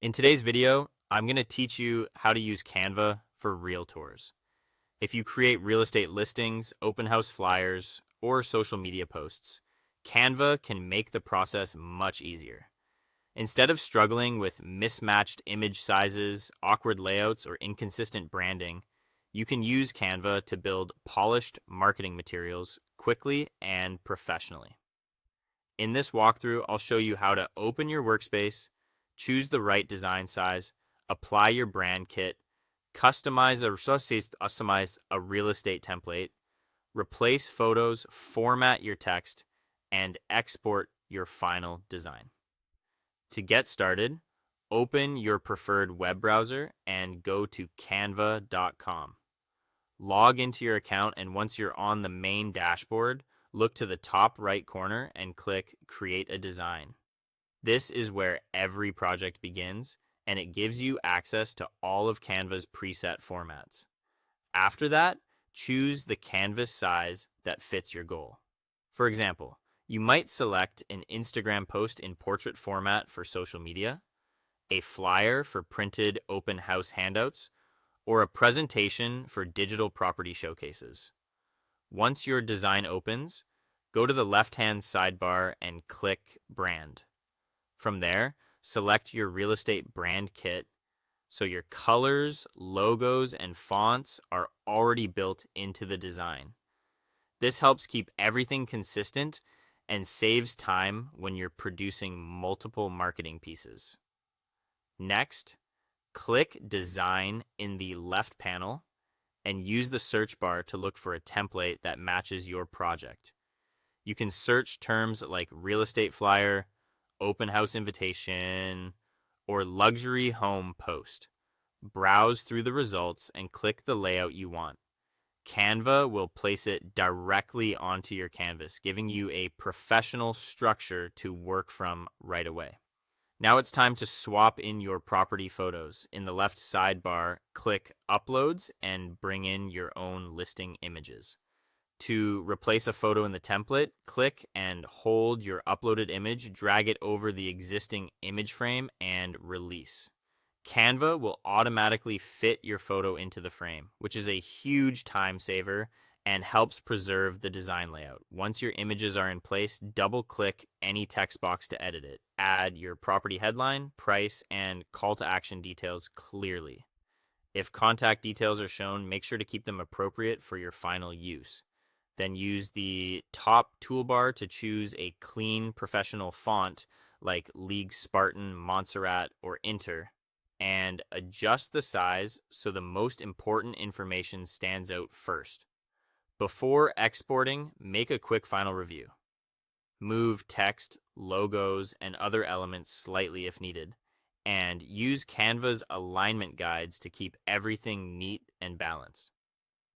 In today's video, I'm going to teach you how to use Canva for Realtors. If you create real estate listings, open house flyers, or social media posts, Canva can make the process much easier. Instead of struggling with mismatched image sizes, awkward layouts, or inconsistent branding, you can use Canva to build polished marketing materials quickly and professionally. In this walkthrough, I'll show you how to open your workspace, choose the right design size, apply your brand kit, customize a real estate template, replace photos, format your text, and export your final design. To get started, open your preferred web browser and go to canva.com. Log into your account, and once you're on the main dashboard, look to the top right corner and click Create a Design. This is where every project begins, and it gives you access to all of Canva's preset formats. After that, choose the canvas size that fits your goal. For example, you might select an Instagram post in portrait format for social media, a flyer for printed open house handouts, or a presentation for digital property showcases. Once your design opens, go to the left-hand sidebar and click Brand. From there, select your real estate brand kit so your colors, logos, and fonts are already built into the design. This helps keep everything consistent and saves time when you're producing multiple marketing pieces. Next, click Design in the left panel and use the search bar to look for a template that matches your project. You can search terms like real estate flyer, open house invitation, or luxury home post. Browse through the results and click the layout you want. Canva will place it directly onto your canvas, giving you a professional structure to work from right away. Now it's time to swap in your property photos. In the left sidebar, click Uploads and bring in your own listing images. To replace a photo in the template, click and hold your uploaded image, drag it over the existing image frame, and release. Canva will automatically fit your photo into the frame, which is a huge time saver and helps preserve the design layout. Once your images are in place, double-click any text box to edit it. Add your property headline, price, and call to action details clearly. If contact details are shown, make sure to keep them appropriate for your final use. Then use the top toolbar to choose a clean professional font like League Spartan, Montserrat, or Inter, and adjust the size so the most important information stands out first. Before exporting, make a quick final review. Move text, logos, and other elements slightly if needed, and use Canva's alignment guides to keep everything neat and balanced.